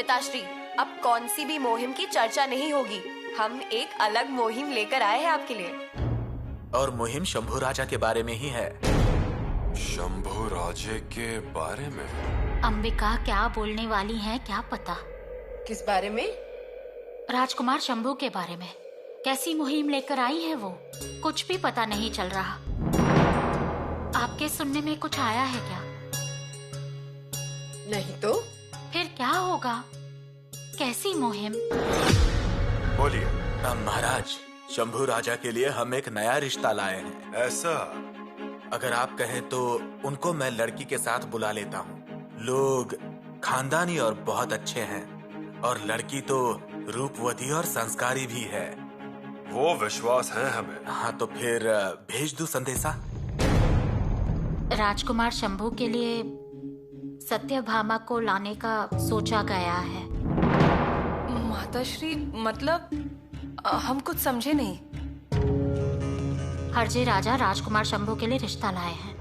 पिताश्री, अब कौन सी भी मुहिम की चर्चा नहीं होगी। हम एक अलग मुहिम लेकर आए हैं आपके लिए। और मुहिम शंभू राजा के बारे में ही है। शंभू राजे के बारे में? अंबिका क्या बोलने वाली है क्या पता। किस बारे में? राजकुमार शंभू के बारे में। कैसी मुहिम लेकर आई है वो, कुछ भी पता नहीं चल रहा। आपके सुनने में कुछ आया है क्या? नहीं तो फिर क्या होगा? कैसी मुहिम? बोलिए। महाराज, शंभू राजा के लिए हम एक नया रिश्ता लाए हैं। ऐसा? अगर आप कहें तो उनको मैं लड़की के साथ बुला लेता हूँ। लोग खानदानी और बहुत अच्छे हैं, और लड़की तो रूपवती और संस्कारी भी है। वो विश्वास है हमें। हाँ, तो फिर भेज दूं संदेशा? राजकुमार शंभू के लिए सत्यभामा को लाने का सोचा गया है। माताश्री, मतलब हम कुछ समझे नहीं। हरजे राजा राजकुमार शंभू के लिए रिश्ता लाए हैं।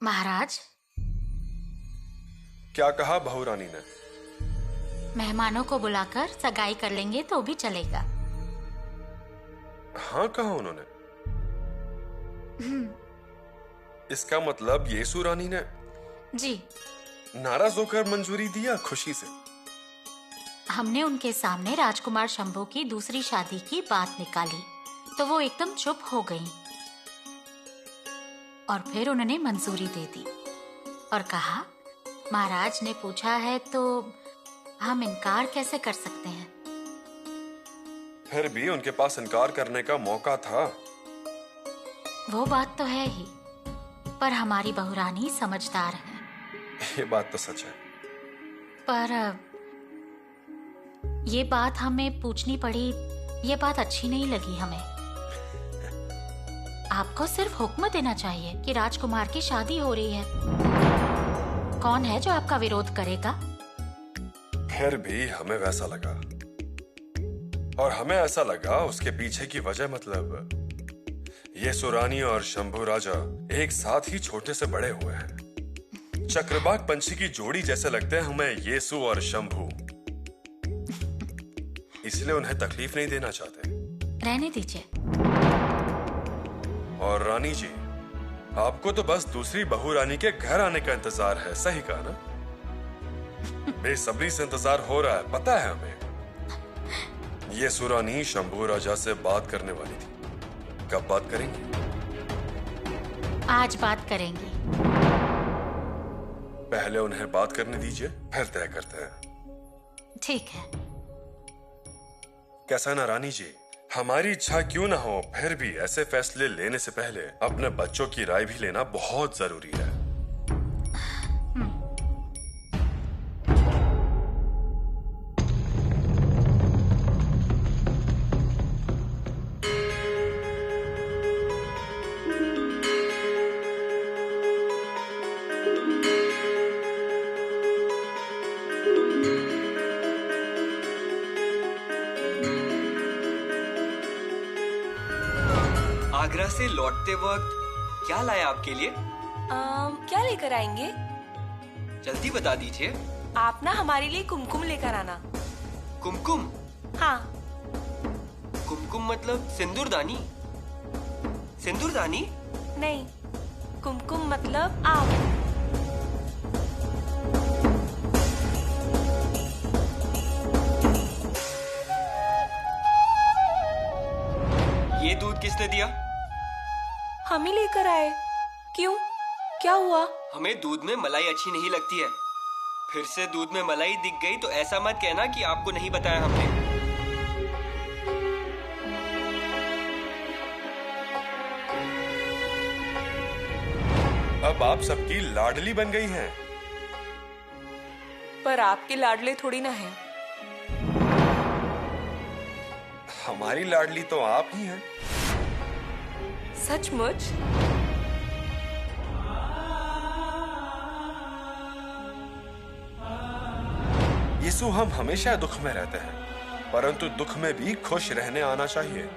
महाराज, क्या कहा बहू रानी ने? मेहमानों को बुलाकर सगाई कर लेंगे तो भी चलेगा। हाँ कहा उन्होंने? इसका मतलब येसु रानी ने जी नाराज होकर मंजूरी दिया खुशी से? हमने उनके सामने राजकुमार शंभू की दूसरी शादी की बात निकाली तो वो एकदम चुप हो गईं। और फिर उन्होंने मंजूरी दे दी और कहा, महाराज ने पूछा है तो हम इनकार कैसे कर सकते हैं। फिर भी उनके पास इनकार करने का मौका था। वो बात तो है ही, पर हमारी बहुरानी समझदार है। ये बात तो सच है। पर ये बात हमें पूछनी पड़ी, ये बात अच्छी नहीं लगी हमें। आपको सिर्फ हुक्म देना चाहिए कि राजकुमार की शादी हो रही है। कौन है जो आपका विरोध करेगा? फिर भी हमें वैसा लगा, और हमें ऐसा लगा उसके पीछे की वजह, मतलब ये सुरानी और शंभू राजा एक साथ ही छोटे से बड़े हुए हैं। चक्रबाक पंछी की जोड़ी जैसे लगते हैं हमें येसु और शंभू, इसलिए उन्हें तकलीफ नहीं देना चाहते। रहने दीजिए। और रानी जी, आपको तो बस दूसरी बहू रानी के घर आने का इंतजार है, सही कहा ना? बेसब्री से इंतजार हो रहा है, पता है हमें। ये सुरानी शंभू राजा से बात करने वाली थी। कब बात करेंगी? आज बात करेंगी। पहले उन्हें बात करने दीजिए, फिर तय करते हैं। ठीक है। कैसा ना रानी जी, हमारी इच्छा क्यों ना हो, फिर भी ऐसे फैसले लेने से पहले अपने बच्चों की राय भी लेना बहुत जरूरी है। आगरा से लौटते वक्त क्या लाया आपके लिए? क्या लेकर आएंगे? जल्दी बता दीजिए। आप ना हमारे लिए कुमकुम लेकर आना। कुमकुम? हाँ। कुमकुम मतलब सिंदूरदानी? सिंदूरदानी? नहीं, कुमकुम मतलब आप। ये दूध किसने दिया? हम ही लेकर आए। क्यों, क्या हुआ? हमें दूध में मलाई अच्छी नहीं लगती है। फिर से दूध में मलाई दिख गई तो ऐसा मत कहना कि आपको नहीं बताया हमने। अब आप सबकी लाडली बन गई हैं। पर आपके लाडले थोड़ी ना हैं। हमारी लाडली तो आप ही हैं। सचमुच? यीशु, हम हमेशा दुख में रहते हैं, परंतु दुख में भी खुश रहने आना चाहिए।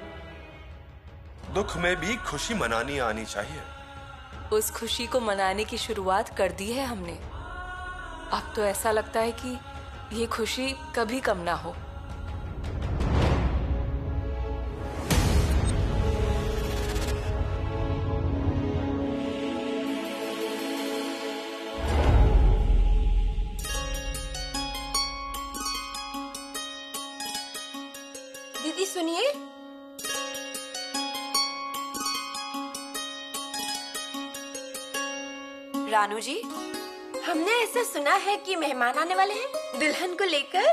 दुख में भी खुशी मनानी आनी चाहिए। उस खुशी को मनाने की शुरुआत कर दी है हमने। अब तो ऐसा लगता है कि ये खुशी कभी कम ना हो। दीदी सुनिए। रानू जी, हमने ऐसा सुना है कि मेहमान आने वाले हैं दुल्हन को लेकर।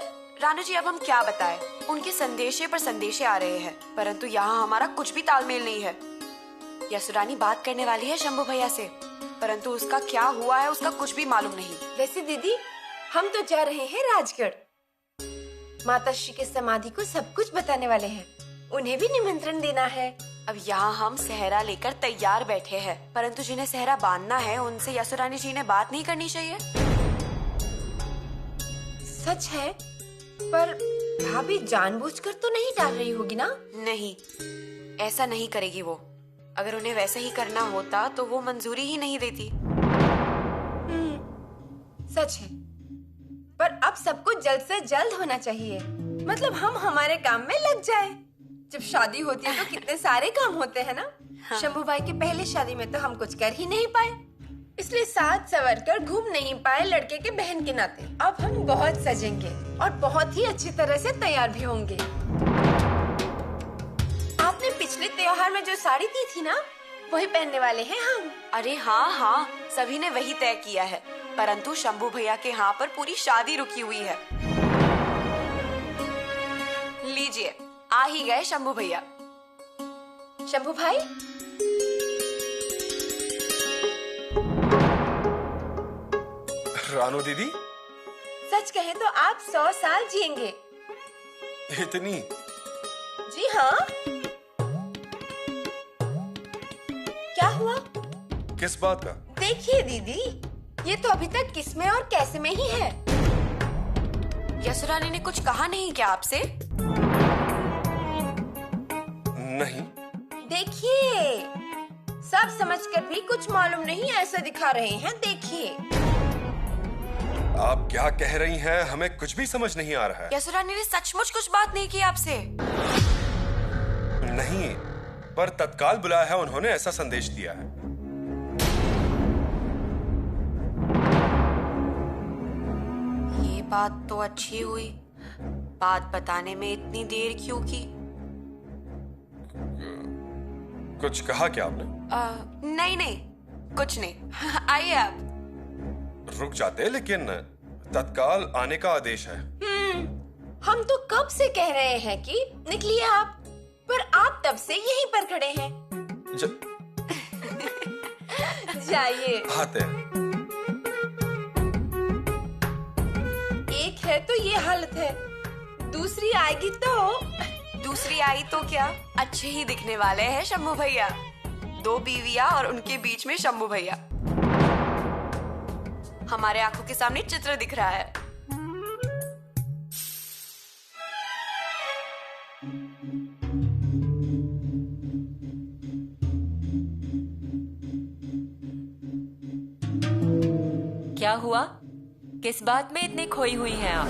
रानू जी अब हम क्या बताएं? उनके संदेशे पर संदेशे आ रहे हैं, परंतु यहाँ हमारा कुछ भी तालमेल नहीं है। यसुरानी बात करने वाली है शंभू भैया से, परंतु उसका क्या हुआ है उसका कुछ भी मालूम नहीं। वैसे दीदी, हम तो जा रहे हैं राजगढ़। माता श्री के समाधि को सब कुछ बताने वाले हैं, उन्हें भी निमंत्रण देना है। अब यहाँ हम सहरा लेकर तैयार बैठे हैं, परंतु जिन्हें सहरा बांधना है उनसे यसुरानी जी ने बात नहीं करनी चाहिए। सच है, पर भाभी जानबूझकर तो नहीं डाल रही होगी ना? नहीं, ऐसा नहीं करेगी वो। अगर उन्हें वैसे ही करना होता तो वो मंजूरी ही नहीं देती। सच है, पर अब सब कुछ जल्द से जल्द होना चाहिए। मतलब हम हमारे काम में लग जाए। जब शादी होती है तो कितने सारे काम होते हैं ना। हाँ। शंभू भाई की पहली शादी में तो हम कुछ कर ही नहीं पाए, इसलिए साथ सवर कर घूम नहीं पाए लड़के के बहन के नाते। अब हम बहुत सजेंगे और बहुत ही अच्छी तरह से तैयार भी होंगे। आपने पिछले त्योहार में जो साड़ी दी थी ना, वही पहनने वाले हैं हम। अरे हाँ हाँ, सभी ने वही तय किया है, परंतु शंभू भैया के यहाँ पर पूरी शादी रुकी हुई है। लीजिए, आ ही गए शंभू भैया। शंभू भाई, रानू दीदी, सच कहे तो आप 100 साल जिएंगे। इतनी? जी हाँ। क्या हुआ? किस बात का? देखिए दीदी, ये तो अभी तक किसमें और कैसे में ही है। यसुरानी ने कुछ कहा नहीं क्या आपसे? नहीं। देखिए, सब समझकर भी कुछ मालूम नहीं ऐसा दिखा रहे हैं। देखिए, आप क्या कह रही हैं? हमें कुछ भी समझ नहीं आ रहा है। यसुरानी ने सचमुच कुछ बात नहीं की आपसे? नहीं, पर तत्काल बुलाया है उन्होंने, ऐसा संदेश दिया है। ये बात तो अच्छी हुई। बात बताने में इतनी देर क्यों की? कुछ कहा क्या आपने? नहीं नहीं, कुछ नहीं। आइए आप। रुक जाते, लेकिन तत्काल आने का आदेश है। हम तो कब से कह रहे हैं कि निकलिए आप, पर आप तब से यहीं पर खड़े हैं। जाइए। आते हैं। एक है तो ये हालत है, दूसरी आएगी तो। दूसरी आई तो क्या, अच्छे ही दिखने वाले हैं शंभू भैया। 2 बीवियां और उनके बीच में शंभू भैया। हमारे आंखों के सामने चित्र दिख रहा है। क्या हुआ? किस बात में इतनी खोई हुई हैं आप?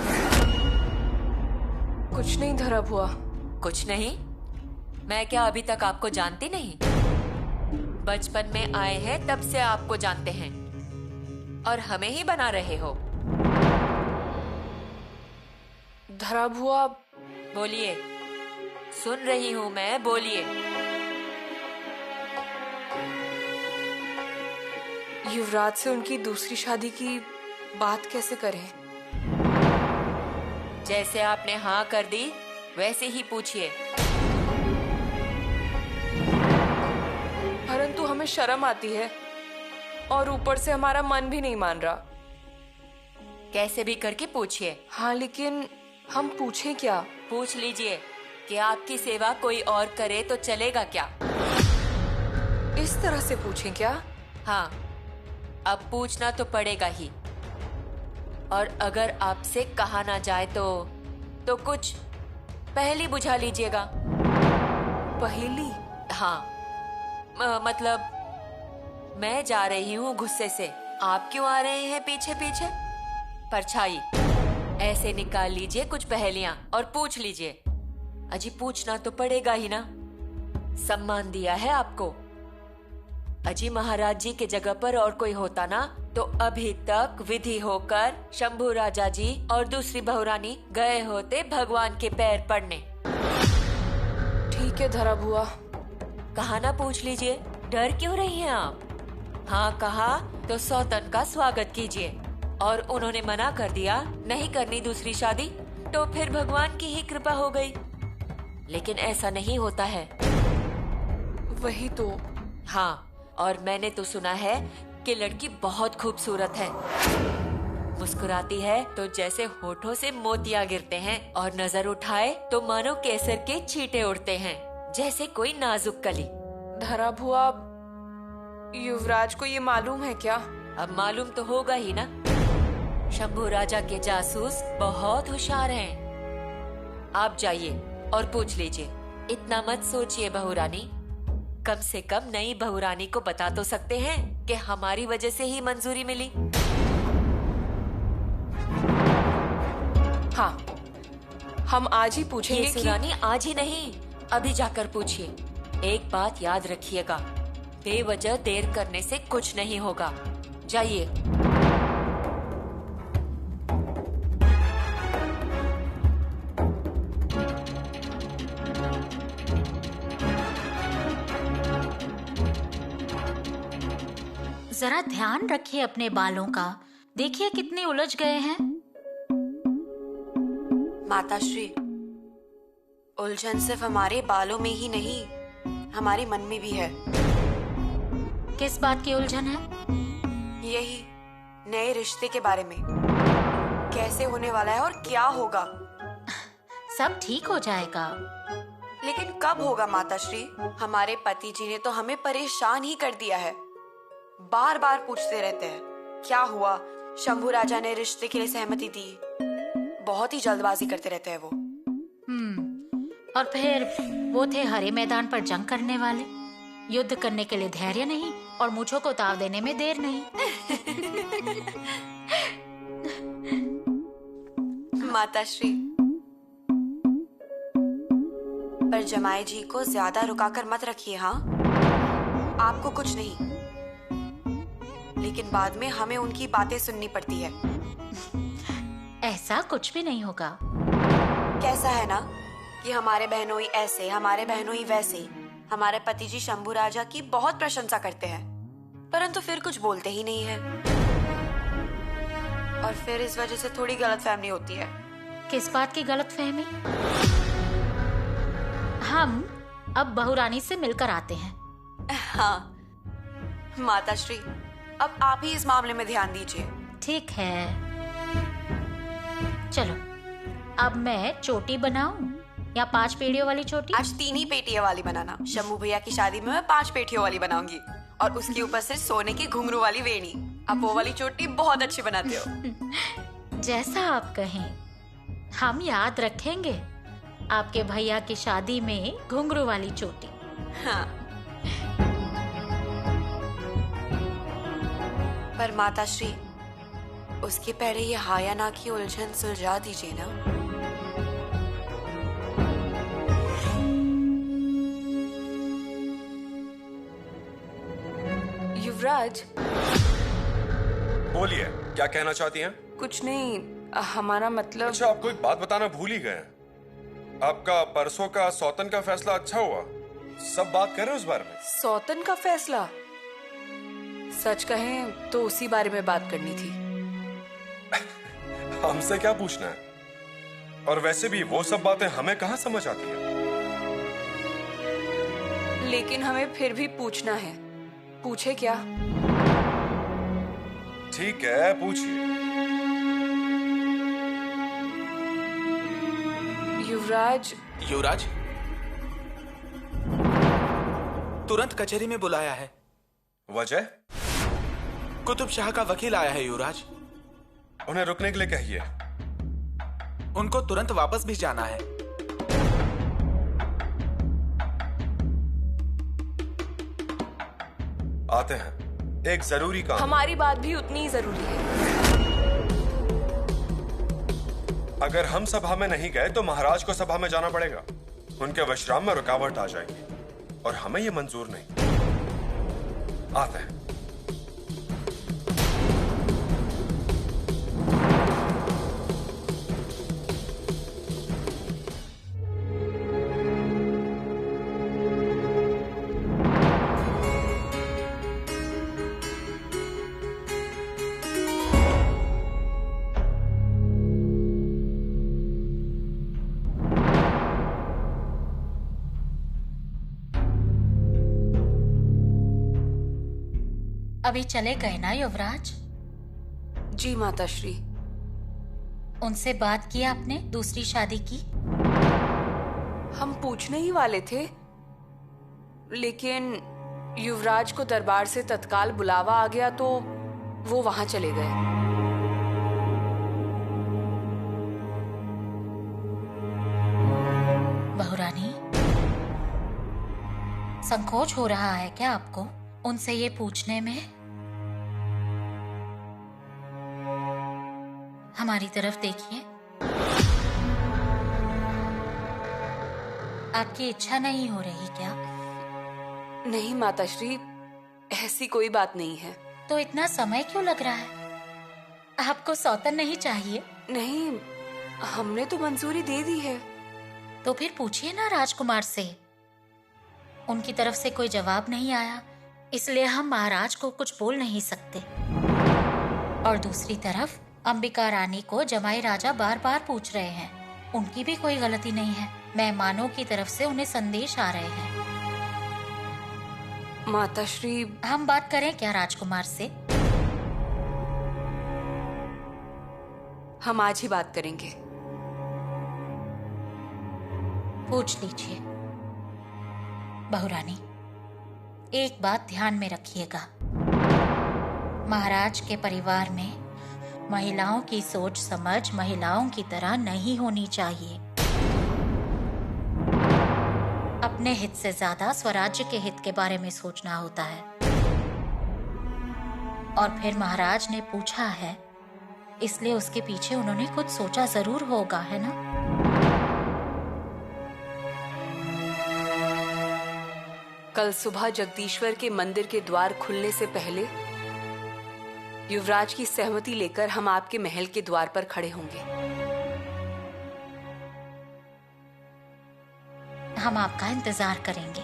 कुछ नहीं धरा बुआ। कुछ नहीं? मैं क्या अभी तक आपको जानती नहीं? बचपन में आए हैं तब से आपको जानते हैं और हमें ही बना रहे हो। धरा बुआ। बोलिए, सुन रही हूँ मैं, बोलिए। युवराज से उनकी दूसरी शादी की बात कैसे करें? जैसे आपने हाँ कर दी वैसे ही पूछिए। परंतु हमें शर्म आती है और ऊपर से हमारा मन भी नहीं मान रहा। कैसे भी करके पूछिए। हाँ, लेकिन हम पूछें क्या? पूछ लीजिए कि आपकी सेवा कोई और करे तो चलेगा क्या? इस तरह से पूछें क्या? हाँ, अब पूछना तो पड़ेगा ही। और अगर आपसे कहा ना जाए तो कुछ पहेली बुझा लीजिएगा। पहेली? हाँ, मतलब मैं जा रही हूँ गुस्से से, आप क्यों आ रहे हैं पीछे पीछे? परछाई, ऐसे निकाल लीजिए कुछ पहेलियां और पूछ लीजिए। अजी पूछना तो पड़ेगा ही ना, सम्मान दिया है आपको। अजी महाराज जी के जगह पर और कोई होता ना तो अभी तक विधि होकर शंभू राजा जी और दूसरी बहुरानी गए होते भगवान के पैर पड़ने। ठीक है धरा बुआ। कहा ना पूछ लीजिए, डर क्यों रही हैं आप? हाँ कहा तो सौतन का स्वागत कीजिए, और उन्होंने मना कर दिया नहीं करनी दूसरी शादी तो फिर भगवान की ही कृपा हो गई। लेकिन ऐसा नहीं होता है। वही तो। हाँ, और मैंने तो सुना है कि लड़की बहुत खूबसूरत है। मुस्कुराती है तो जैसे होठों से मोतियां गिरते हैं, और नजर उठाए तो मानो केसर के छींटे उड़ते हैं, जैसे कोई नाजुक कली। धरा बुआ, युवराज को ये मालूम है क्या? अब मालूम तो होगा ही ना। शंभू राजा के जासूस बहुत होशियार हैं। आप जाइए और पूछ लीजिए। इतना मत सोचिए बहुरानी, कम से कम नई बहुरानी को बता तो सकते हैं कि हमारी वजह से ही मंजूरी मिली। हाँ, हम आज ही पूछेंगे ये सुरानी आज ही नहीं, अभी जाकर पूछिए। एक बात याद रखिएगा, बेवजह देर करने से कुछ नहीं होगा। जाइए। जरा ध्यान रखिए अपने बालों का, देखिए कितने उलझ गए हैं। माताश्री, उलझन सिर्फ हमारे बालों में ही नहीं, हमारे मन में भी है। किस बात की उलझन है? यही नए रिश्ते के बारे में, कैसे होने वाला है और क्या होगा। सब ठीक हो जाएगा। लेकिन कब होगा माताश्री? हमारे पति जी ने तो हमें परेशान ही कर दिया है। बार बार पूछते रहते हैं क्या हुआ, शंभू राजा ने रिश्ते के लिए सहमति दी। बहुत ही जल्दबाजी करते रहते हैं वो। और फिर वो थे हरे मैदान पर जंग करने वाले। युद्ध करने के लिए धैर्य नहीं और मुझों को ताव देने में देर नहीं। माताश्री, पर जमाई जी को ज्यादा रुकाकर मत रखिए। हाँ, आपको कुछ नहीं, लेकिन बाद में हमें उनकी बातें सुननी पड़ती है। ऐसा कुछ भी नहीं होगा। कैसा है ना कि हमारे बहनों ही ऐसे, हमारे बहनों ही वैसे। हमारे पति जी शंभू राजा की बहुत प्रशंसा करते हैं, परंतु फिर कुछ बोलते ही नहीं है, और फिर इस वजह से थोड़ी गलतफहमी होती है। किस बात की गलतफहमी? हम अब बहुरानी से मिलकर आते हैं। हाँ माताश्री, अब आप ही इस मामले में ध्यान दीजिए। ठीक है, चलो। अब मैं चोटी बनाऊं या 5 पेड़ियों वाली चोटी? आज 3 ही पेटियों वाली बनाना। शंभू भैया की शादी में मैं 5 पेटियों वाली बनाऊंगी, और उसके ऊपर से सोने की घुंघरू वाली वेणी। आप वो वाली चोटी बहुत अच्छी बनाते हो। जैसा आप कहें, हम याद रखेंगे आपके भैया की शादी में घुंघरू वाली चोटी। हाँ। पर माताश्री, उसके पहले ये हाँ या ना की उलझन सुलझा दीजिए ना। युवराज, बोलिए, क्या कहना चाहती हैं? कुछ नहीं, हमारा मतलब। अच्छा, आपको एक बात बताना भूल ही गए। आपका परसों का सौतन का फैसला अच्छा हुआ? सब बात कर रहे हैं उस बारे में। सौतन का फैसला? सच कहें तो उसी बारे में बात करनी थी। हमसे क्या पूछना है? और वैसे भी वो सब बातें हमें कहाँ समझ आती हैं। लेकिन हमें फिर भी पूछना है। पूछे क्या? ठीक है, पूछिए। युवराज। युवराज, तुरंत कचहरी में बुलाया है। वजह? कुतुब शाह का वकील आया है युवराज। उन्हें रुकने के लिए कहिए। उनको तुरंत वापस भी जाना है। आते हैं। एक जरूरी काम। हमारी बात भी उतनी ही जरूरी है। अगर हम सभा में नहीं गए तो महाराज को सभा में जाना पड़ेगा। उनके विश्राम में रुकावट आ जाएगी और हमें ये मंजूर नहीं। आते हैं। अभी चले गए ना युवराज? जी माताश्री। उनसे बात की आपने दूसरी शादी की? हम पूछने ही वाले थे, लेकिन युवराज को दरबार से तत्काल बुलावा आ गया तो वो वहां चले गए। बहुरानी, संकोच हो रहा है क्या आपको उनसे ये पूछने में? हमारी तरफ देखिए। आपकी इच्छा नहीं हो रही क्या? नहीं माताश्री, ऐसी कोई बात नहीं है। तो इतना समय क्यों लग रहा है? आपको सौतन नहीं चाहिए? नहीं, हमने तो मंजूरी दे दी है। तो फिर पूछिए ना राजकुमार से। उनकी तरफ से कोई जवाब नहीं आया, इसलिए हम महाराज को कुछ बोल नहीं सकते। और दूसरी तरफ अंबिका रानी को जमाई राजा बार बार पूछ रहे हैं। उनकी भी कोई गलती नहीं है। मेहमानों की तरफ से उन्हें संदेश आ रहे हैं। माताश्री, हम बात करें क्या राजकुमार से? हम आज ही बात करेंगे। पूछ लीजिए। बहुरानी, एक बात ध्यान में रखिएगा। महाराज के परिवार में महिलाओं की सोच समझ महिलाओं की तरह नहीं होनी चाहिए। अपने हित से ज्यादा स्वराज्य के हित के बारे में सोचना होता है। और फिर महाराज ने पूछा है, इसलिए उसके पीछे उन्होंने कुछ सोचा जरूर होगा, है ना? कल सुबह जगदीश्वर के मंदिर के द्वार खुलने से पहले युवराज की सहमति लेकर हम आपके महल के द्वार पर खड़े होंगे। हम आपका इंतजार करेंगे।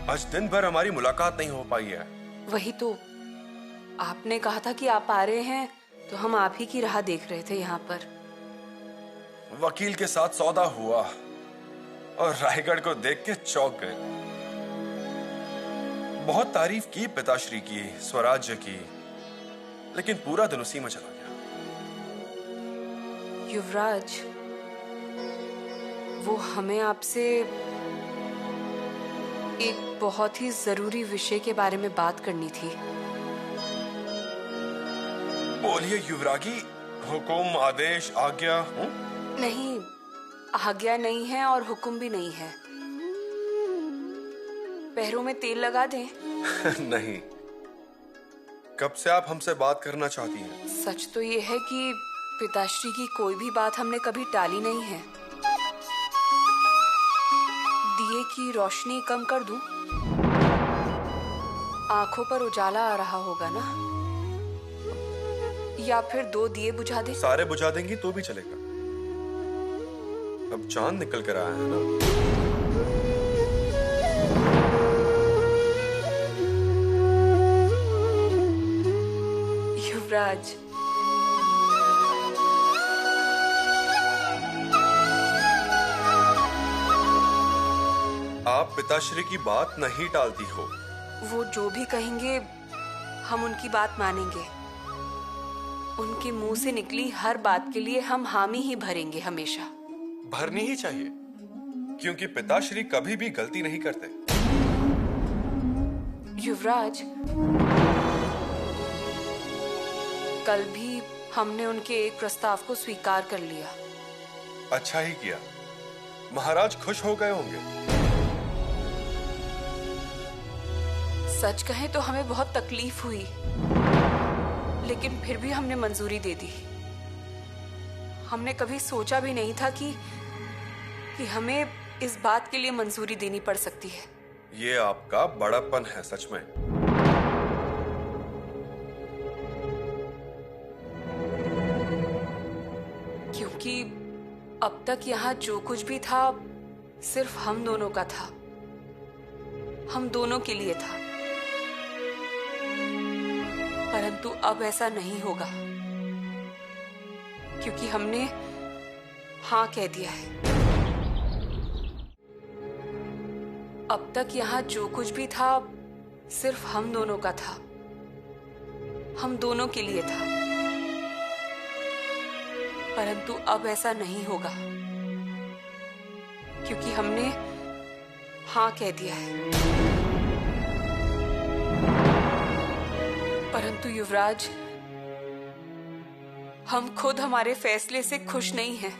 आज दिन भर हमारी मुलाकात नहीं हो पाई है। वही तो, आपने कहा था कि आप आ रहे हैं तो हम आप ही की राह देख रहे थे यहाँ पर। वकील के साथ सौदा हुआ और रायगढ़ को देख के चौंक गए। बहुत तारीफ की पिताश्री की, स्वराज्य की, लेकिन पूरा दिन उसी में चला गया। युवराज, वो हमें आपसे एक बहुत ही जरूरी विषय के बारे में बात करनी थी। बोलिए युवरागी, हुकुम, आदेश, आज्ञा? नहीं, आज्ञा नहीं है और हुक्म भी नहीं है। पैरों में तेल लगा दें? नहीं। कब से आप हमसे बात करना चाहती हैं? सच तो ये है कि पिताश्री की कोई भी बात हमने कभी टाली नहीं है। दिए की रोशनी कम कर दूं? आंखों पर उजाला आ रहा होगा ना? या फिर 2 दिए बुझा दे? सारे बुझा देंगी तो भी चलेगा। अब चांद निकल कर आया है ना। युवराज, आप पिताश्री की बात नहीं टालती हो। वो जो भी कहेंगे हम उनकी बात मानेंगे। उनके मुंह से निकली हर बात के लिए हम हामी ही भरेंगे हमेशा। भरनी ही चाहिए, क्योंकि पिताश्री कभी भी गलती नहीं करते। युवराज, कल भी हमने उनके एक प्रस्ताव को स्वीकार कर लिया। अच्छा ही किया, महाराज खुश हो गए होंगे। सच कहें तो हमें बहुत तकलीफ हुई, लेकिन फिर भी हमने मंजूरी दे दी। हमने कभी सोचा भी नहीं था कि हमें इस बात के लिए मंजूरी देनी पड़ सकती है। ये आपका बड़प्पन है सच में। क्योंकि अब तक यहाँ जो कुछ भी था सिर्फ हम दोनों का था, हम दोनों के लिए था। परंतु अब ऐसा नहीं होगा, क्योंकि हमने हाँ कह दिया है। अब तक यहाँ जो कुछ भी था सिर्फ हम दोनों का था, हम दोनों के लिए था। परंतु अब ऐसा नहीं होगा, क्योंकि हमने हाँ कह दिया है। परंतु युवराज, हम खुद हमारे फैसले से खुश नहीं हैं।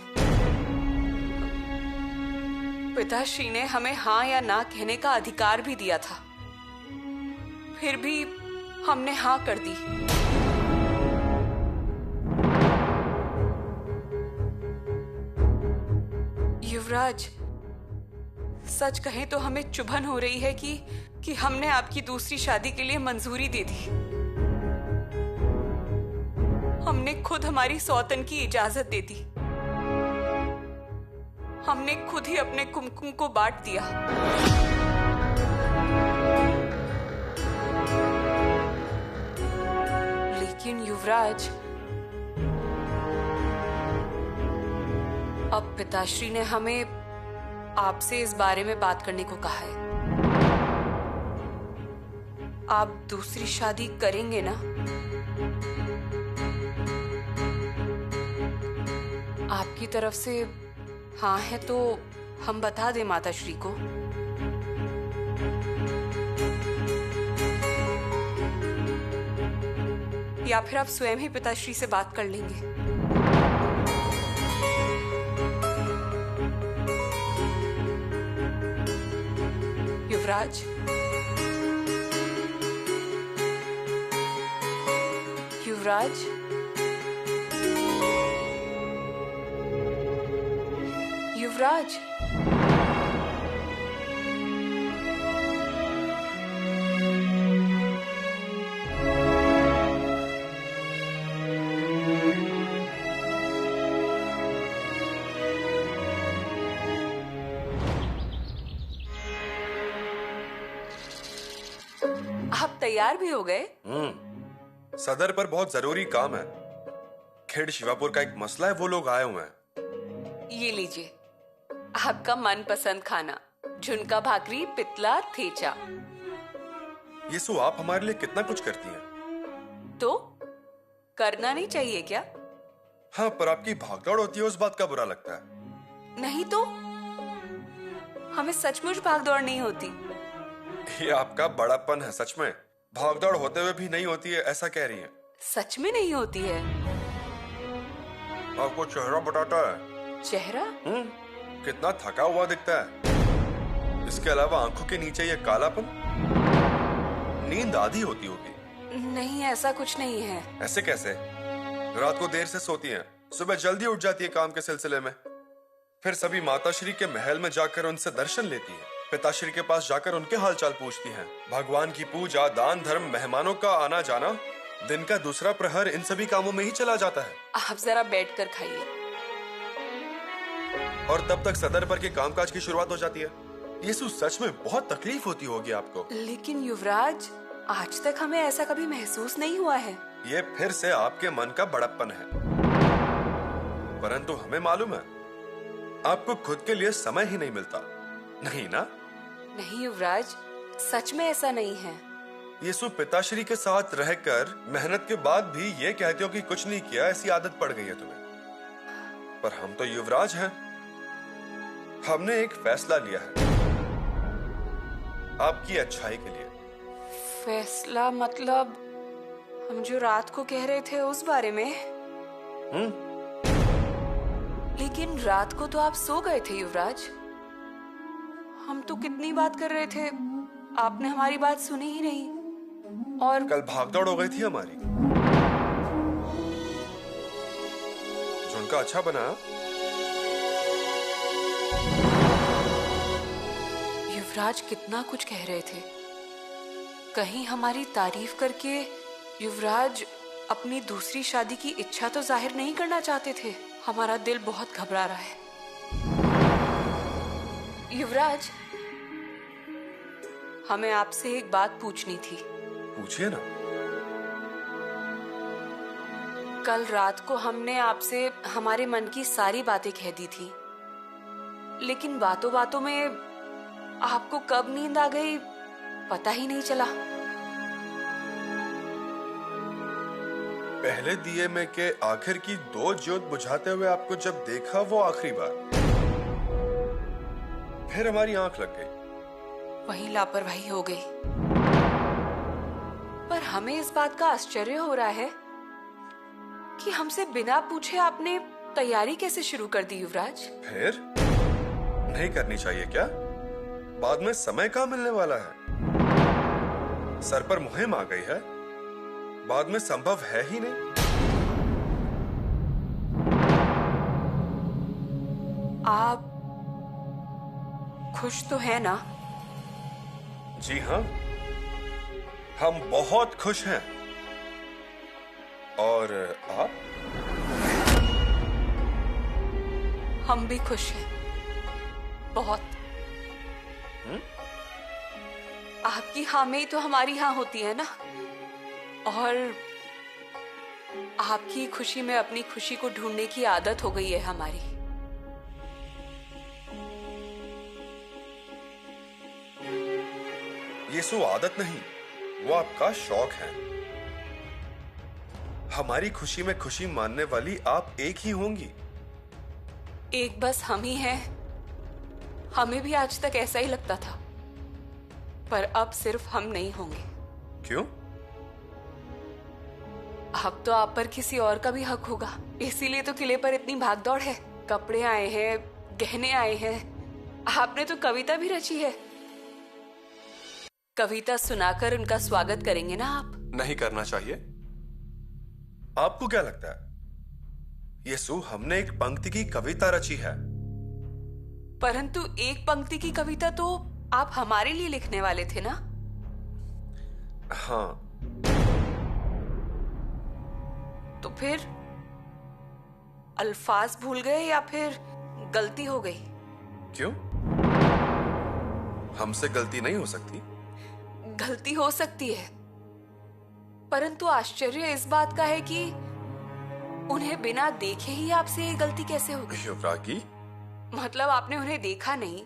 पिताश्री ने हमें हाँ या ना कहने का अधिकार भी दिया था, फिर भी हमने हाँ कर दी। युवराज, सच कहें तो हमें चुभन हो रही है कि हमने आपकी दूसरी शादी के लिए मंजूरी दे दी। हमने खुद हमारी सौतन की इजाजत दे दी। हमने खुद ही अपने कुमकुम को बांट दिया। लेकिन युवराज, अब पिताश्री ने हमें आपसे इस बारे में बात करने को कहा है। आप दूसरी शादी करेंगे ना? आपकी तरफ से हाँ है तो हम बता दें माताश्री को। या फिर आप स्वयं ही पिताश्री से बात कर लेंगे। युवराज, युवराज, युवराज, आप तैयार भी हो गए? सदर पर बहुत जरूरी काम है। खेड़ शिवापुर का एक मसला है, वो लोग आए हुए हैं। ये लीजिए आपका मनपसंद खाना, झुनका भाकरी, पितला, थेचा। ये सो आप हमारे लिए कितना कुछ करती हैं। तो करना नहीं चाहिए क्या? हाँ, पर आपकी भागदौड़ होती है, उस बात का बुरा लगता है। नहीं तो हमें सचमुच भागदौड़ नहीं होती। ये आपका बड़ापन है सच में। भागदौड़ होते हुए भी नहीं होती है, ऐसा कह रही है। सच में नहीं होती है। आपको चेहरा बताता है। चेहरा? कितना थका हुआ दिखता है। इसके अलावा आंखों के नीचे ये कालापन, नींद आधी होती होगी। नहीं, ऐसा कुछ नहीं है। ऐसे कैसे? रात को देर से सोती हैं, सुबह जल्दी उठ जाती है काम के सिलसिले में, फिर सभी माताश्री के महल में जाकर उनसे दर्शन लेती है, पिताश्री के पास जाकर उनके हालचाल पूछती हैं, भगवान की पूजा, दान धर्म, मेहमानों का आना जाना, दिन का दूसरा प्रहर इन सभी कामों में ही चला जाता है। आप जरा बैठकर खाइए। और तब तक सदर पर के कामकाज की शुरुआत हो जाती है। ये सच में बहुत तकलीफ होती होगी आपको। लेकिन युवराज, आज तक हमें ऐसा कभी महसूस नहीं हुआ है। ये फिर से आपके मन का बड़प्पन है। परंतु हमें मालूम है आपको खुद के लिए समय ही नहीं मिलता, नहीं ना? नहीं युवराज, सच में ऐसा नहीं है। यीशु पिताश्री के साथ रहकर मेहनत के बाद भी ये कहते हो कि कुछ नहीं किया, ऐसी आदत पड़ गई है तुम्हें। पर हम तो युवराज हैं। हमने एक फैसला लिया है आपकी अच्छाई के लिए। फैसला मतलब हम जो रात को कह रहे थे उस बारे में? लेकिन रात को तो आप सो गए थे युवराज। हम तो कितनी बात कर रहे थे, आपने हमारी बात सुनी ही नहीं। और कल भागदौड़ हो गई थी हमारी। झुमका अच्छा बना। युवराज कितना कुछ कह रहे थे। कहीं हमारी तारीफ करके युवराज अपनी दूसरी शादी की इच्छा तो जाहिर नहीं करना चाहते थे। हमारा दिल बहुत घबरा रहा है। युवराज, हमें आपसे एक बात पूछनी थी। पूछिए ना। कल रात को हमने आपसे हमारे मन की सारी बातें कह दी थी, लेकिन बातों बातों में आपको कब नींद आ गई पता ही नहीं चला। पहले दिए में के आखिर की 2 ज्योत बुझाते हुए आपको जब देखा वो आखिरी बार, फिर हमारी आंख लग गई। वही लापरवाही हो गई। पर हमें इस बात का आश्चर्य हो रहा है कि हमसे बिना पूछे आपने तैयारी कैसे शुरू कर दी युवराज? फिर नहीं करनी चाहिए क्या? बाद में समय कहाँ मिलने वाला है। सर पर मुहिम आ गई है, बाद में संभव है ही नहीं। आप खुश तो है ना? जी हाँ, हम बहुत खुश हैं। और आप? हम भी खुश हैं, बहुत। आपकी हाँ में ही तो हमारी हाँ होती है ना। और आपकी खुशी में अपनी खुशी को ढूंढने की आदत हो गई है हमारी। ये सो आदत नहीं, वो आपका शौक है। हमारी खुशी में खुशी मानने वाली आप एक ही होंगी। एक बस हम ही हैं। हमें भी आज तक ऐसा ही लगता था, पर अब सिर्फ हम नहीं होंगे। क्यों? अब तो आप पर किसी और का भी हक होगा। इसीलिए तो किले पर इतनी भागदौड़ है। कपड़े आए हैं, गहने आए हैं। आपने तो कविता भी रची है। कविता सुनाकर उनका स्वागत करेंगे ना आप? नहीं करना चाहिए। आपको क्या लगता है? यीशु, हमने एक पंक्ति की कविता रची है। परंतु एक पंक्ति की कविता तो आप हमारे लिए लिखने वाले थे ना? हाँ। तो फिर अल्फाज भूल गए या फिर गलती हो गई? क्यों? हमसे गलती नहीं हो सकती? गलती हो सकती है, परंतु आश्चर्य इस बात का है कि उन्हें बिना देखे ही आपसे ये गलती कैसे हो गई? युवरागी, मतलब आपने उन्हें देखा नहीं,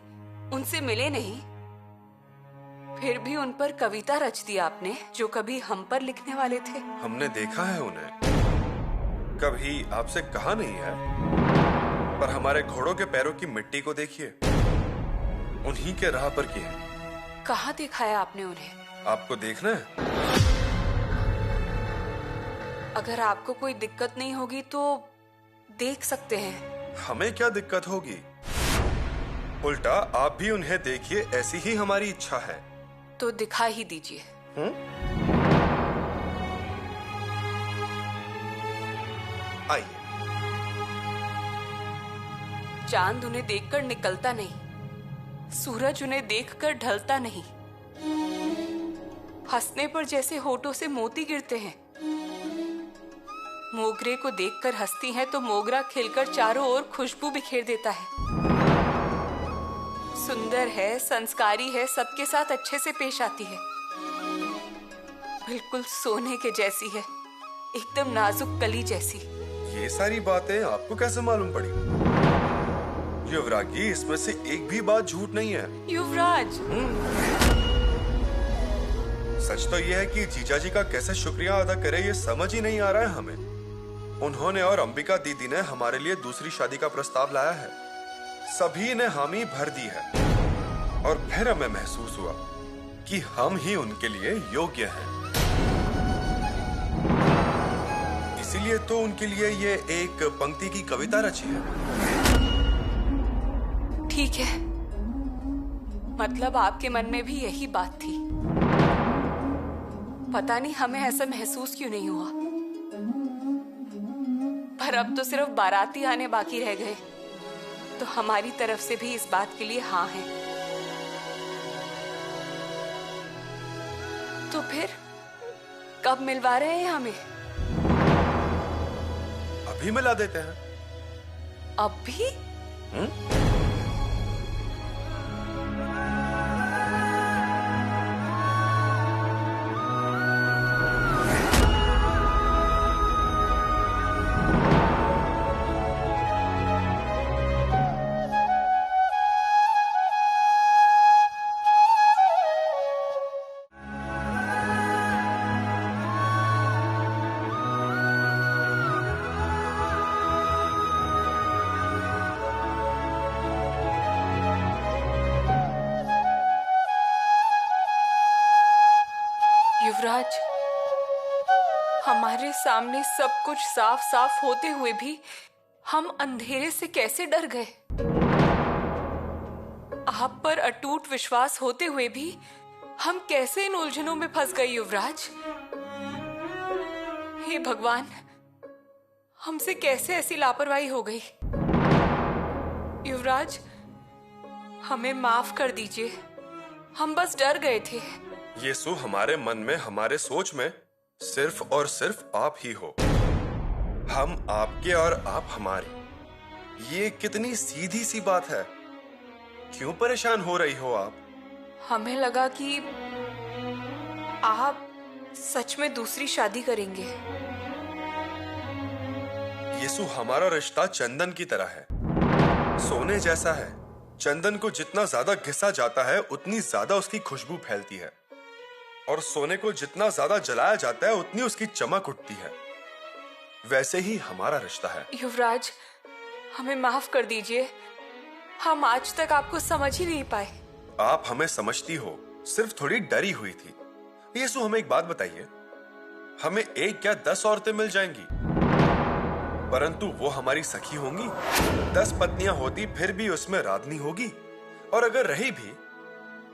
उनसे मिले नहीं, फिर भी उन पर कविता रच दी आपने जो कभी हम पर लिखने वाले थे। हमने देखा है उन्हें, कभी आपसे कहा नहीं है। पर हमारे घोड़ों के पैरों की मिट्टी को देखिए, उन्हीं के राह पर की है। कहाँ देखा है आपने उन्हें? आपको देखना है? अगर आपको कोई दिक्कत नहीं होगी तो देख सकते हैं। हमें क्या दिक्कत होगी? उल्टा आप भी उन्हें देखिए, ऐसी ही हमारी इच्छा है। तो दिखा ही दीजिए। आइए। चांद उन्हें देखकर निकलता नहीं, सूरज उन्हें देखकर ढलता नहीं। हंसने पर जैसे होठों से मोती गिरते हैं। मोगरे को देखकर हंसती हैं तो मोगरा खिलकर चारों ओर खुशबू बिखेर देता है। सुंदर है, संस्कारी है, सबके साथ अच्छे से पेश आती है। बिल्कुल सोने के जैसी है, एकदम नाजुक कली जैसी। ये सारी बातें आपको कैसे मालूम पड़ी? युवरागी, इसमें से एक भी बात झूठ नहीं है। युवराज, सच तो यह है कि जीजा जी का कैसे शुक्रिया अदा करे ये समझ ही नहीं आ रहा है हमें। उन्होंने और अंबिका दीदी ने हमारे लिए दूसरी शादी का प्रस्ताव लाया है, सभी ने हामी भर दी है और फिर हमें महसूस हुआ कि हम ही उनके लिए योग्य हैं। इसीलिए तो उनके लिए ये एक पंक्ति की कविता रची है। ठीक है, मतलब आपके मन में भी यही बात थी। पता नहीं हमें ऐसा महसूस क्यों नहीं हुआ। पर अब तो सिर्फ बाराती आने बाकी रह गए, तो हमारी तरफ से भी इस बात के लिए हाँ है। तो फिर कब मिलवा रहे हैं हमें? अभी मिला देते हैं। अब भी? युवराज, हमारे सामने सब कुछ साफ साफ होते हुए भी हम अंधेरे से कैसे डर गए? आप पर अटूट विश्वास होते हुए भी हम कैसे इन उलझनों में फंस गए युवराज? हे भगवान, हमसे कैसे ऐसी लापरवाही हो गई? युवराज, हमें माफ कर दीजिए, हम बस डर गए थे। यीशु, हमारे मन में, हमारे सोच में सिर्फ और सिर्फ आप ही हो। हम आपके और आप हमारे। ये कितनी सीधी सी बात है। क्यों परेशान हो रही हो आप? हमें लगा कि आप सच में दूसरी शादी करेंगे। यीशु, हमारा रिश्ता चंदन की तरह है, सोने जैसा है। चंदन को जितना ज्यादा घिसा जाता है उतनी ज्यादा उसकी खुशबू फैलती है, और सोने को जितना ज्यादा जलाया जाता है उतनी उसकी चमक उठती है। वैसे ही हमारा रिश्ता है। युवराज, हमें माफ कर दीजिए, हम आज तक आपको समझ ही नहीं पाए। आप हमें समझती हो, सिर्फ थोड़ी डरी हुई थी। यीशु, हमें एक बात बताइए, हमें 1 या 10 औरतें मिल जाएंगी, परंतु वो हमारी सखी होंगी। 10 पत्नियां होती फिर भी उसमें राधनी होगी, और अगर रही भी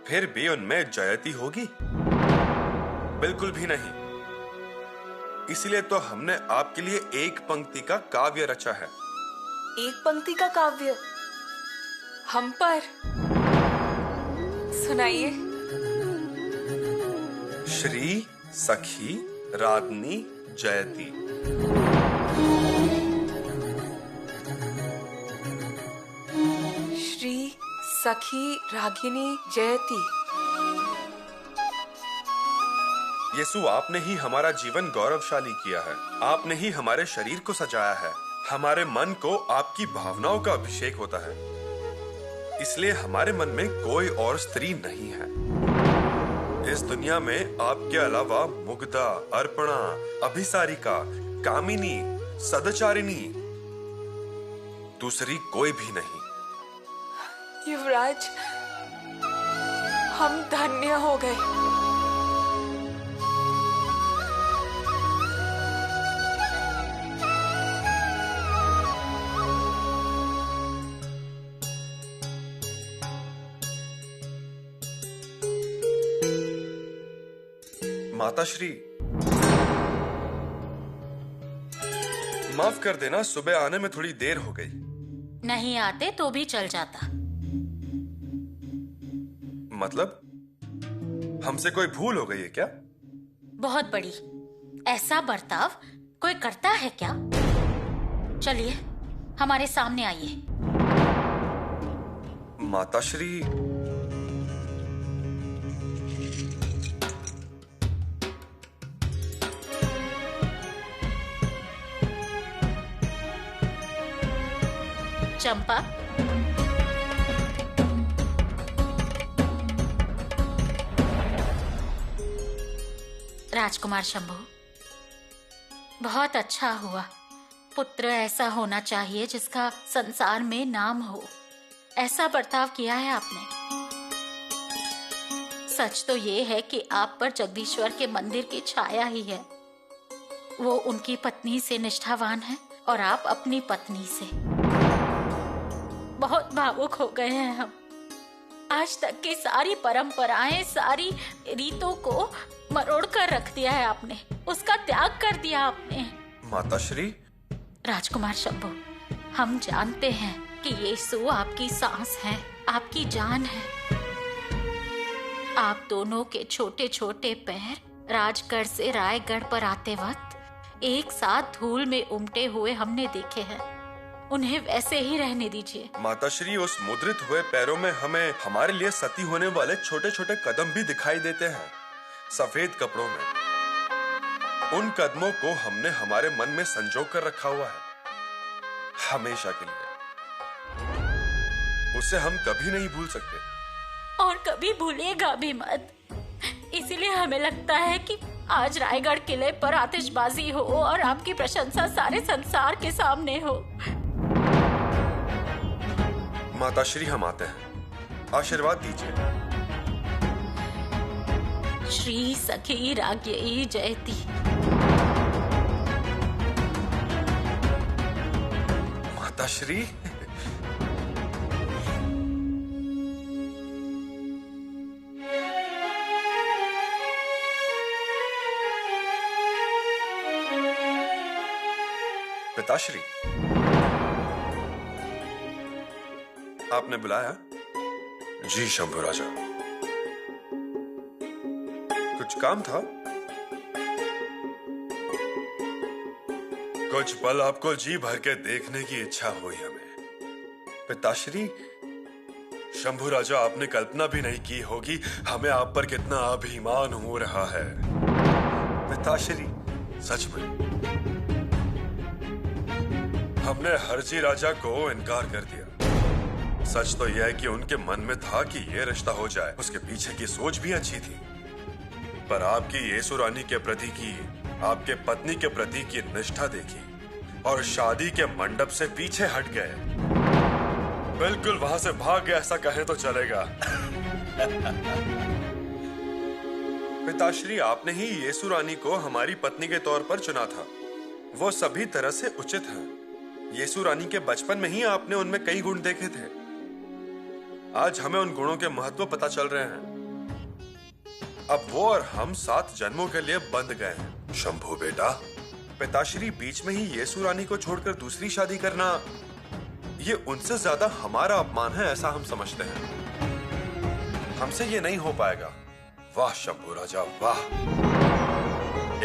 फिर भी उनमें जयती होगी? बिल्कुल भी नहीं। इसलिए तो हमने आपके लिए एक पंक्ति का काव्य रचा है। एक पंक्ति का काव्य हम पर? सुनाइए। श्री सखी राधनी जयती। श्री सखी रागिनी जयती। यीशु, आपने ही हमारा जीवन गौरवशाली किया है। आपने ही हमारे शरीर को सजाया है। हमारे मन को आपकी भावनाओं का अभिषेक होता है। इसलिए हमारे मन में कोई और स्त्री नहीं है। इस दुनिया में आपके अलावा मुग्धा, अर्पणा, अभिसारिका, कामिनी, सदाचारिणी दूसरी कोई भी नहीं। युवराज, हम धन्य हो गए। माताश्री, माफ कर देना, सुबह आने में थोड़ी देर हो गई। नहीं आते तो भी चल जाता। मतलब हमसे कोई भूल हो गई है क्या? बहुत बड़ी। ऐसा बर्ताव कोई करता है क्या? चलिए हमारे सामने आइए। माताश्री, चंपा, राजकुमार शंभू, बहुत अच्छा हुआ। पुत्र ऐसा होना चाहिए जिसका संसार में नाम हो। ऐसा बर्ताव किया है आपने। सच तो ये है कि आप पर जगदीश्वर के मंदिर की छाया ही है। वो उनकी पत्नी से निष्ठावान है और आप अपनी पत्नी से। बहुत भावुक हो गए हैं हम। आज तक की सारी परंपराएं, सारी रीतों को मरोड़ कर रख दिया है आपने, उसका त्याग कर दिया आपने। माताश्री। राजकुमार शंभू, हम जानते हैं कि यीशु आपकी सांस है, आपकी जान है। आप दोनों के छोटे छोटे पैर राजगढ़ से रायगढ़ पर आते वक्त एक साथ धूल में उमटे हुए हमने देखे हैं। उन्हें वैसे ही रहने दीजिए। माताश्री, उस मुद्रित हुए पैरों में हमें हमारे लिए सती होने वाले छोटे छोटे कदम भी दिखाई देते हैं, सफेद कपड़ों में। उन कदमों को हमने हमारे मन में संजो कर रखा हुआ है, हमेशा के लिए। उसे हम कभी नहीं भूल सकते और कभी भूलेगा भी मत। इसलिए हमें लगता है कि आज रायगढ़ किले पर आतिशबाजी हो और आपकी प्रशंसा सारे संसार के सामने हो। माताश्री, हम आते हैं, आशीर्वाद दीजिए। श्री सखी राज्ञी जयती। माताश्री, पिताश्री, आपने बुलाया? जी शंभू राजा, कुछ काम था? कुछ पल आपको जी भर के देखने की इच्छा हुई हमें। पिताश्री, शंभू राजा, आपने कल्पना भी नहीं की होगी हमें आप पर कितना अभिमान हो रहा है। पिताश्री, सच में हमने हरजी राजा को इनकार कर दिया। सच तो यह है कि उनके मन में था कि यह रिश्ता हो जाए, उसके पीछे की सोच भी अच्छी थी। पर आपकी येसु रानी के प्रति की, आपके पत्नी के प्रति की निष्ठा देखी और शादी के मंडप से पीछे हट गए, बिल्कुल वहां से भाग गए, ऐसा कहे तो चलेगा। पिताश्री, आपने ही येसु रानी को हमारी पत्नी के तौर पर चुना था। वो सभी तरह से उचित है। येसु रानी के बचपन में ही आपने उनमें कई गुण देखे थे। आज हमें उन गुणों के महत्व पता चल रहे हैं। अब वो और हम 7 जन्मों के लिए बंध गए हैं। शंभू बेटा, पिताश्री, बीच में ही येसु रानी को छोड़कर दूसरी शादी करना, ये उनसे ज्यादा हमारा अपमान है, ऐसा हम समझते हैं। हमसे ये नहीं हो पाएगा। वाह शंभू राजा, वाह!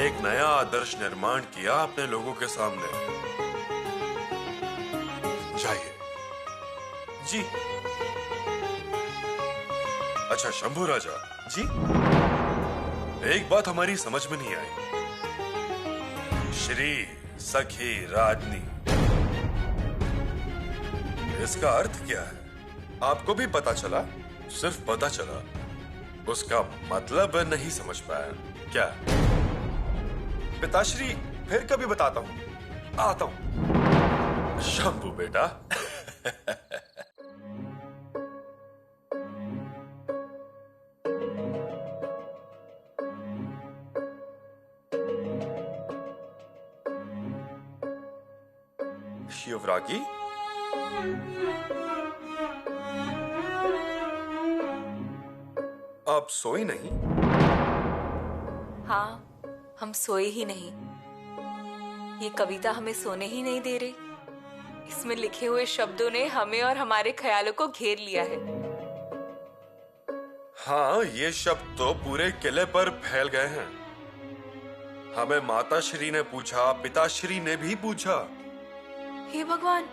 एक नया आदर्श निर्माण किया आपने लोगों के सामने। जाइए जी। अच्छा शंभू राजा जी, एक बात हमारी समझ में नहीं आई। श्री सखी राजनी, इसका अर्थ क्या है? आपको भी पता चला? सिर्फ पता चला, उसका मतलब नहीं समझ पाया क्या? पिताश्री, फिर कभी बताता हूं, आता हूं। शंभू बेटा। युवरागी, आप सोई नहीं? हाँ, हम सोए ही नहीं। ये कविता हमें सोने ही नहीं दे रही। इसमें लिखे हुए शब्दों ने हमें और हमारे ख्यालों को घेर लिया है। हाँ, ये शब्द तो पूरे किले पर फैल गए हैं। हमें माताश्री ने पूछा, पिताश्री ने भी पूछा। हे भगवान,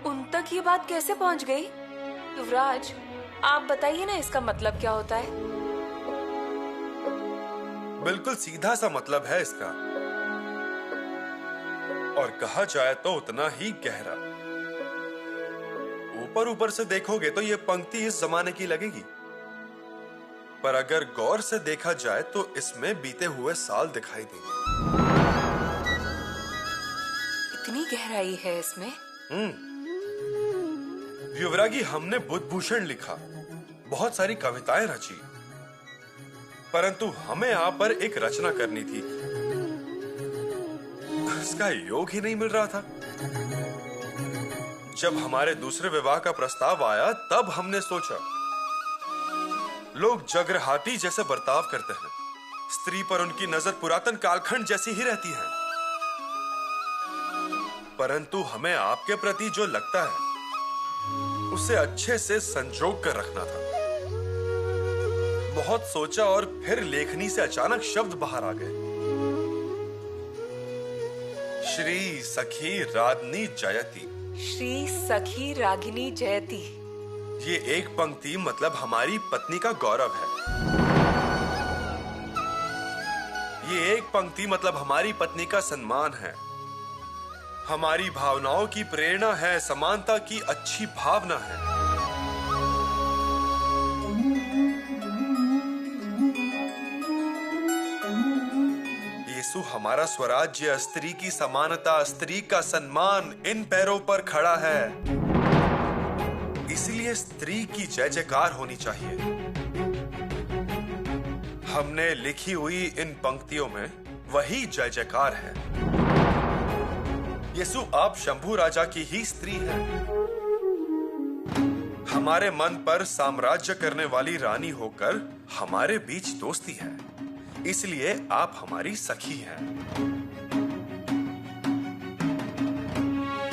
उन तक ये बात कैसे पहुंच गई? युवराज, आप बताइए ना, इसका मतलब क्या होता है? बिल्कुल सीधा सा मतलब है इसका, और कहा जाए तो उतना ही गहरा। ऊपर ऊपर से देखोगे तो ये पंक्ति इस जमाने की लगेगी, पर अगर गौर से देखा जाए तो इसमें बीते हुए साल दिखाई देंगे। इतनी गहराई है इसमें। युवरागी, हमने बुद्धभूषण लिखा, बहुत सारी कविताएं रची, परंतु हमें यहाँ पर एक रचना करनी थी, इसका योग ही नहीं मिल रहा था। जब हमारे दूसरे विवाह का प्रस्ताव आया तब हमने सोचा, लोग जगरहाटी जैसे बर्ताव करते हैं, स्त्री पर उनकी नजर पुरातन कालखंड जैसी ही रहती है, परंतु हमें आपके प्रति जो लगता है उसे अच्छे से संजोग कर रखना था। बहुत सोचा और फिर लेखनी से अचानक शब्द बाहर आ गए, श्री सखी रागिनी जयति। श्री सखी रागिनी जयति। ये एक पंक्ति मतलब हमारी पत्नी का गौरव है। ये एक पंक्ति मतलब हमारी पत्नी का सम्मान है, हमारी भावनाओं की प्रेरणा है, समानता की अच्छी भावना है। यीशु हमारा स्वराज्य, स्त्री की समानता, स्त्री का सम्मान इन पैरों पर खड़ा है, इसलिए स्त्री की जय जयकार होनी चाहिए। हमने लिखी हुई इन पंक्तियों में वही जय जयकार है। यीशु, आप शंभू राजा की ही स्त्री हैं। हमारे मन पर साम्राज्य करने वाली रानी होकर हमारे बीच दोस्ती है, इसलिए आप हमारी सखी हैं।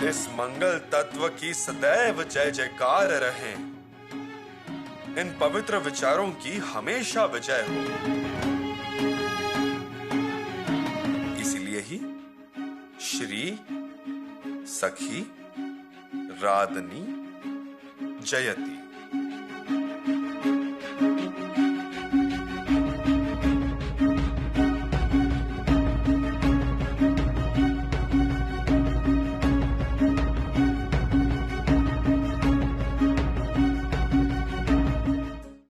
इस मंगल तत्व की सदैव जय जयकार रहे, इन पवित्र विचारों की हमेशा विजय हो। इसलिए ही श्री सखी रागिनी जयति।